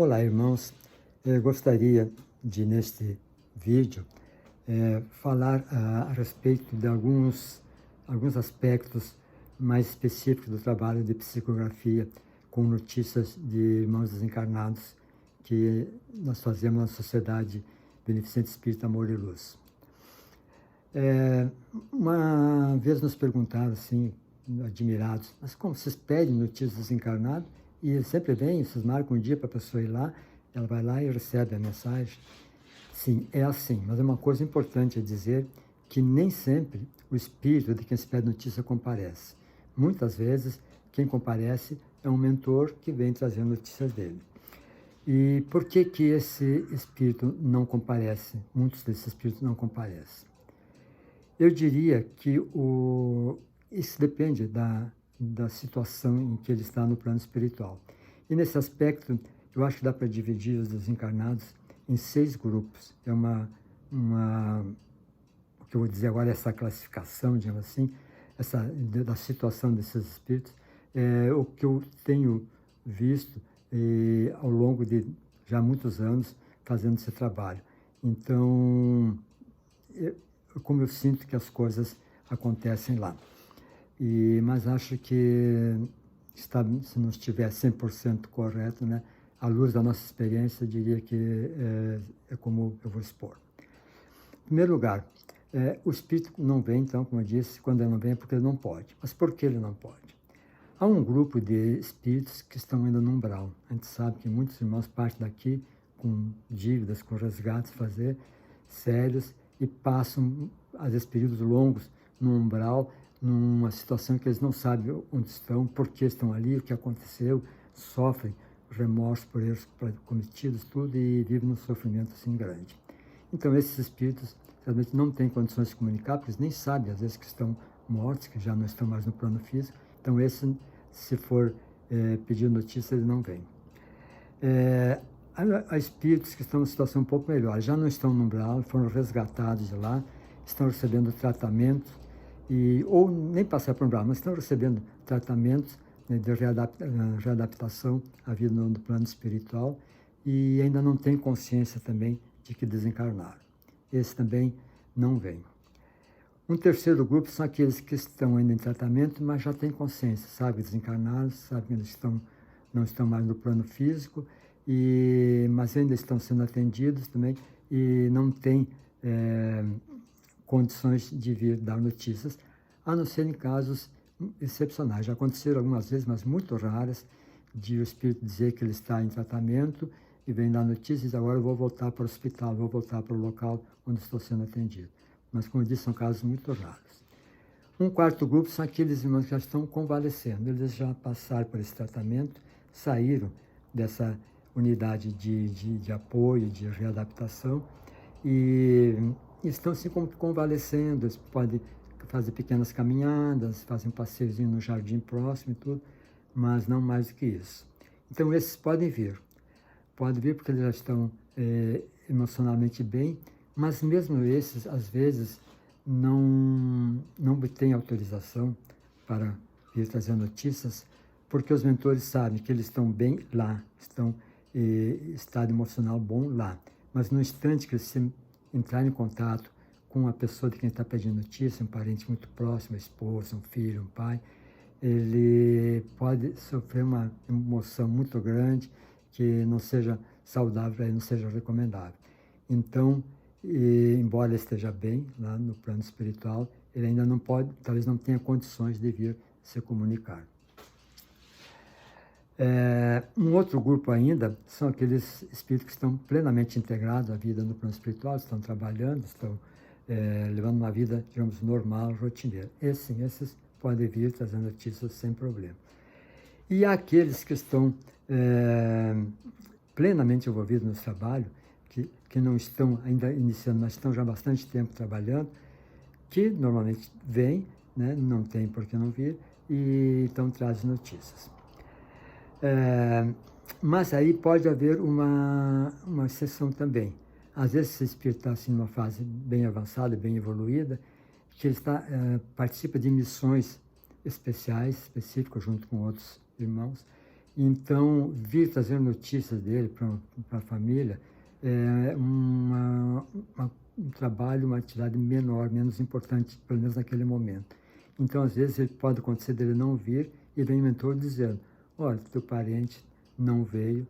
Olá, irmãos. Eu gostaria de, neste vídeo, falar a respeito de alguns aspectos mais específicos do trabalho de psicografia com notícias de irmãos desencarnados que nós fazemos na Sociedade Beneficente Espírita Amor e Luz. Uma vez nos perguntaram, assim, admirados, mas como vocês pedem notícias desencarnadas e eles sempre vêm, vocês marcam um dia para a pessoa ir lá, ela vai lá e recebe a mensagem? Sim, é assim, mas é uma coisa importante a dizer que nem sempre o espírito de quem se pede notícia comparece. Muitas vezes, quem comparece é um mentor que vem trazer notícias dele. E por que que esse espírito não comparece? Muitos desses espíritos não comparecem. Eu diria que isso depende da situação em que ele está no plano espiritual. E nesse aspecto, eu acho que dá para dividir os desencarnados em 6 grupos. É o que eu vou dizer agora, essa classificação, digamos assim, da situação desses espíritos, é o que eu tenho visto ao longo de já muitos anos fazendo esse trabalho. Então, como eu sinto que as coisas acontecem lá. Mas acho que, se não estiver 100% correto, né, à luz da nossa experiência, eu diria que é como eu vou expor. Em primeiro lugar, o espírito não vem, então, como eu disse, quando ele não vem é porque ele não pode. Mas por que ele não pode? Há um grupo de espíritos que estão ainda no umbral. A gente sabe que muitos irmãos partem daqui com dívidas, com resgates sérios, e passam, às vezes, períodos longos no umbral, numa situação que eles não sabem onde estão, por que estão ali, o que aconteceu, sofrem remorso por erros cometidos, tudo, e vivem num sofrimento assim grande. Então, esses espíritos realmente não têm condições de se comunicar, porque eles nem sabem, às vezes, que estão mortos, que já não estão mais no plano físico. Então, esse, se for pedir notícia, ele não vem. Há espíritos que estão numa situação um pouco melhor, já não estão no umbral, foram resgatados de lá, estão recebendo tratamento, ou nem passaram para o umbral, mas estão recebendo tratamentos, né, de readaptação à vida no plano espiritual, e ainda não têm consciência também de que desencarnaram. Esse também não vem. Um terceiro grupo são aqueles que estão ainda em tratamento, mas já têm consciência, sabem que desencarnaram, sabem que eles não estão mais no plano físico, mas ainda estão sendo atendidos também e não têm condições de vir dar notícias, a não ser em casos excepcionais. Já aconteceram algumas vezes, mas muito raras, de o espírito dizer que ele está em tratamento e vem dar notícias: agora eu vou voltar para o hospital, vou voltar para o local onde estou sendo atendido. Mas, como eu disse, são casos muito raros. Um quarto grupo são aqueles irmãos que já estão convalescendo. Eles já passaram por esse tratamento, saíram dessa unidade de apoio, de readaptação, e estão assim como convalescendo. Eles podem fazer pequenas caminhadas, fazem um passeiozinho no jardim próximo e tudo, mas não mais do que isso. Então, esses podem vir porque eles já estão emocionalmente bem, mas mesmo esses, às vezes, não têm autorização para vir trazer notícias, porque os mentores sabem que eles estão bem lá, estão em estado emocional bom lá. Mas no instante que eles entrarem em contato com a pessoa de quem está pedindo notícia, um parente muito próximo, a esposa, um filho, um pai, ele pode sofrer uma emoção muito grande que não seja saudável, não seja recomendável. Então, embora ele esteja bem lá no plano espiritual, ele ainda não pode, talvez não tenha condições de vir se comunicar. Um outro grupo ainda são aqueles espíritos que estão plenamente integrados à vida no plano espiritual, estão trabalhando, estão levando uma vida, digamos, normal, rotineira. Esses podem vir trazendo notícias sem problema. E há aqueles que estão plenamente envolvidos no trabalho, que não estão ainda iniciando, mas estão já há bastante tempo trabalhando, que normalmente vêm, né, não tem por que não vir, e então trazem notícias. Mas aí pode haver uma exceção também. Às vezes esse espírito está assim, numa fase bem avançada, bem evoluída, que ele participa de missões especiais, específicas, junto com outros irmãos, Então, vir trazendo notícias dele para a família é um trabalho, uma atividade menor, menos importante, pelo menos naquele momento. Então, às vezes, pode acontecer dele não vir e vem o mentor dizendo, olha, teu parente não veio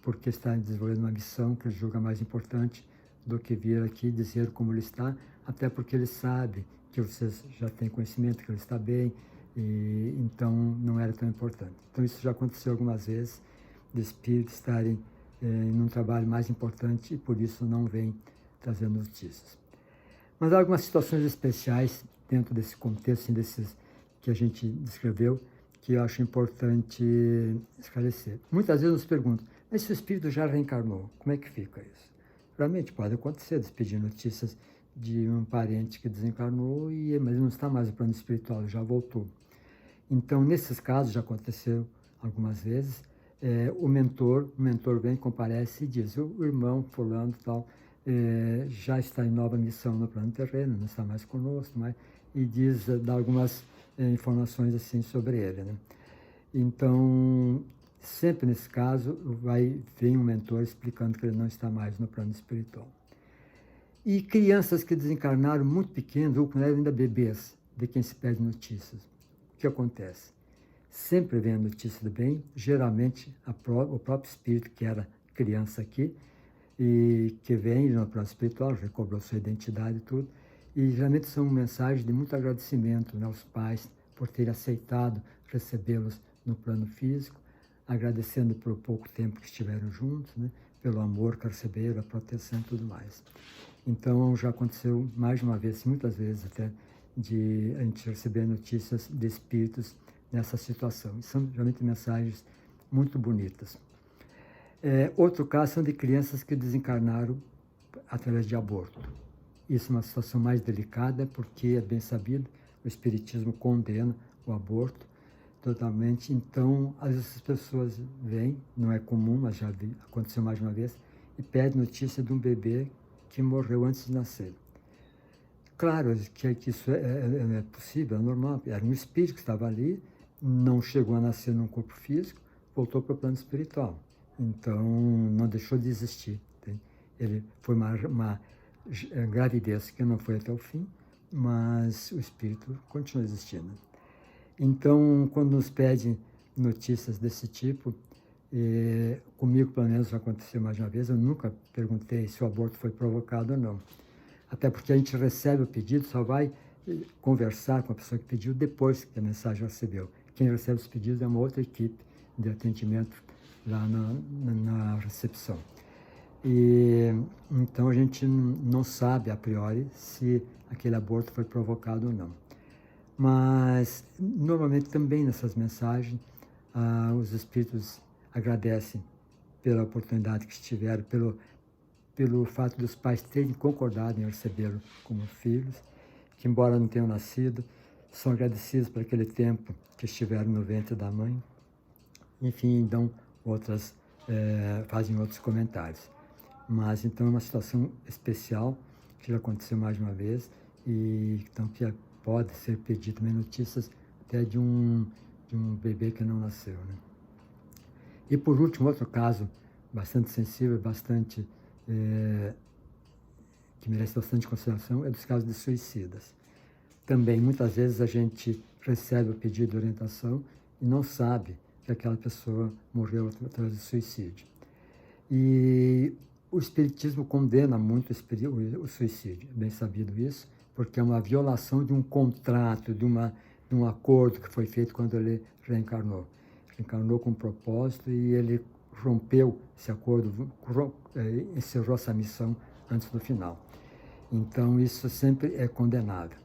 porque está desenvolvendo uma missão que ele julga mais importante do que vir aqui dizer como ele está, até porque ele sabe que vocês já têm conhecimento, que ele está bem, e então não era tão importante. Então isso já aconteceu algumas vezes, de espíritos estarem em um trabalho mais importante e por isso não vem trazendo notícias. Mas há algumas situações especiais dentro desse contexto, assim, desses que a gente descreveu, que eu acho importante esclarecer. Muitas vezes nos perguntam, mas se o espírito já reencarnou, como é que fica isso? Realmente pode acontecer, despedir notícias de um parente que desencarnou, mas ele não está mais no plano espiritual, ele já voltou. Então, nesses casos, já aconteceu algumas vezes, o mentor vem, comparece e diz, o irmão fulano tal, já está em nova missão no plano terreno, não está mais conosco, e dá algumas informações assim sobre ele, né? Então, sempre nesse caso, vem um mentor explicando que ele não está mais no plano espiritual. E crianças que desencarnaram muito pequenas, ou quando eram ainda bebês, de quem se pede notícias. O que acontece? Sempre vem a notícia do bem, geralmente o próprio espírito que era criança aqui, e que vem no plano espiritual, recobrou sua identidade e tudo, e geralmente são mensagens de muito agradecimento, né, aos pais por terem aceitado recebê-los no plano físico, agradecendo pelo pouco tempo que estiveram juntos, né, pelo amor que receberam, a proteção e tudo mais. Então já aconteceu mais de uma vez, muitas vezes até, de a gente receber notícias de espíritos nessa situação. São geralmente mensagens muito bonitas. Outro caso são de crianças que desencarnaram através de aborto. Isso é uma situação mais delicada, porque é bem sabido, o espiritismo condena o aborto totalmente. Então, às vezes as pessoas vêm, não é comum, mas já aconteceu mais de uma vez, e pedem notícia de um bebê que morreu antes de nascer. Claro que isso é possível, é normal. Era um espírito que estava ali, não chegou a nascer num corpo físico, voltou para o plano espiritual. Então, não deixou de existir. Ele foi uma gravidez que não foi até o fim, mas o espírito continua existindo. Então, quando nos pedem notícias desse tipo, comigo, pelo menos, já aconteceu mais de uma vez, eu nunca perguntei se o aborto foi provocado ou não. Até porque a gente recebe o pedido, só vai conversar com a pessoa que pediu depois que a mensagem recebeu. Quem recebe os pedidos é uma outra equipe de atendimento lá na recepção. Então a gente não sabe a priori se aquele aborto foi provocado ou não. Mas normalmente também nessas mensagens os espíritos agradecem pela oportunidade que tiveram, pelo fato dos pais terem concordado em recebê-lo como filhos, que embora não tenham nascido, são agradecidos por aquele tempo que estiveram no ventre da mãe. Enfim, fazem outros comentários. Mas então é uma situação especial, que já aconteceu mais de uma vez, e então que pode ser pedido também notícias até de um bebê que não nasceu, né? E por último, outro caso bastante sensível, que merece bastante consideração, é dos casos de suicidas. Também, muitas vezes, a gente recebe o pedido de orientação e não sabe que aquela pessoa morreu através de suicídio. E o espiritismo condena muito o suicídio, bem sabido isso, porque é uma violação de um contrato, de um acordo que foi feito quando ele reencarnou. Reencarnou com um propósito e ele rompeu esse acordo, encerrou essa missão antes do final. Então, isso sempre é condenável.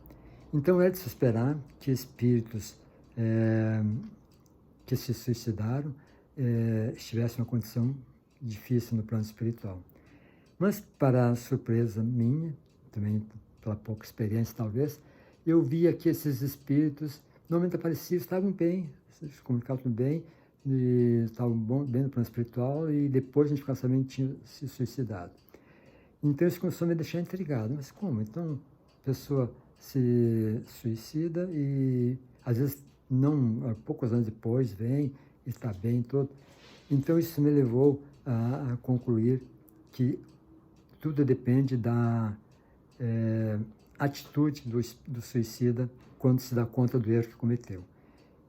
Então, é de se esperar que espíritos que se suicidaram estivessem em uma condição difícil no plano espiritual. Mas, para surpresa minha, também pela pouca experiência talvez, eu via que esses espíritos normalmente apareciam, estavam bem, se comunicavam bem, estavam bem no plano espiritual, e depois a gente ficava sabendo que tinham se suicidado. Então isso começou a me deixar intrigado. Mas como? Então a pessoa se suicida e às vezes poucos anos depois vem está bem todo. Então, isso me levou a concluir que tudo depende da atitude do suicida quando se dá conta do erro que cometeu.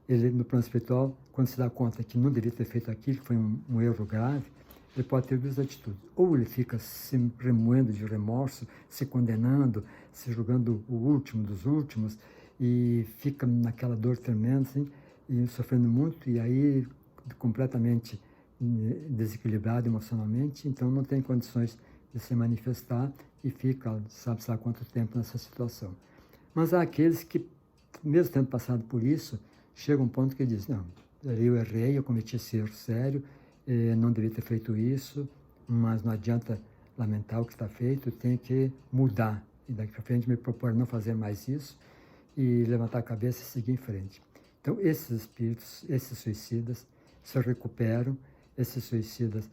Ele, no plano espiritual, quando se dá conta que não deveria ter feito aquilo, que foi um erro grave, ele pode ter duas atitudes. Ou ele fica se remoendo de remorso, se condenando, se julgando o último dos últimos, e fica naquela dor tremenda, assim, e sofrendo muito, e aí completamente desequilibrado emocionalmente, então não tem condições de se manifestar e fica, sabe-se lá quanto tempo nessa situação. Mas há aqueles que, mesmo tendo passado por isso, chega um ponto que diz, não, eu errei, eu cometi esse erro sério, não devia ter feito isso, mas não adianta lamentar o que está feito, eu tenho que mudar. E daqui para frente me propor não fazer mais isso e levantar a cabeça e seguir em frente. Então, esses espíritos, esses suicidas, se recuperam, esses suicidas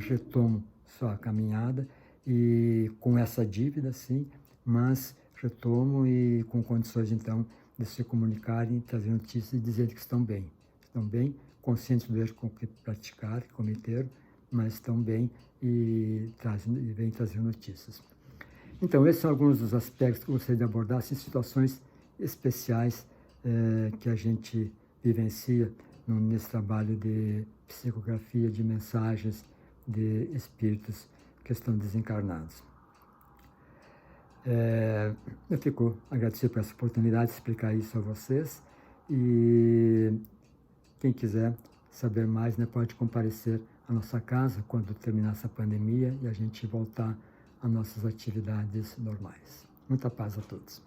retomam sua caminhada e com essa dívida, sim, mas retomam e com condições, então, de se comunicarem, trazer notícias e dizer que estão bem, conscientes do erro que praticaram, que cometeram, mas estão bem e vêm trazer notícias. Então, esses são alguns dos aspectos que eu gostaria de abordar, assim, situações especiais que a gente vivencia nesse trabalho de psicografia de mensagens de espíritos que estão desencarnados. Eu fico agradecido por essa oportunidade de explicar isso a vocês e quem quiser saber mais, né, pode comparecer à nossa casa quando terminar essa pandemia e a gente voltar às nossas atividades normais. Muita paz a todos.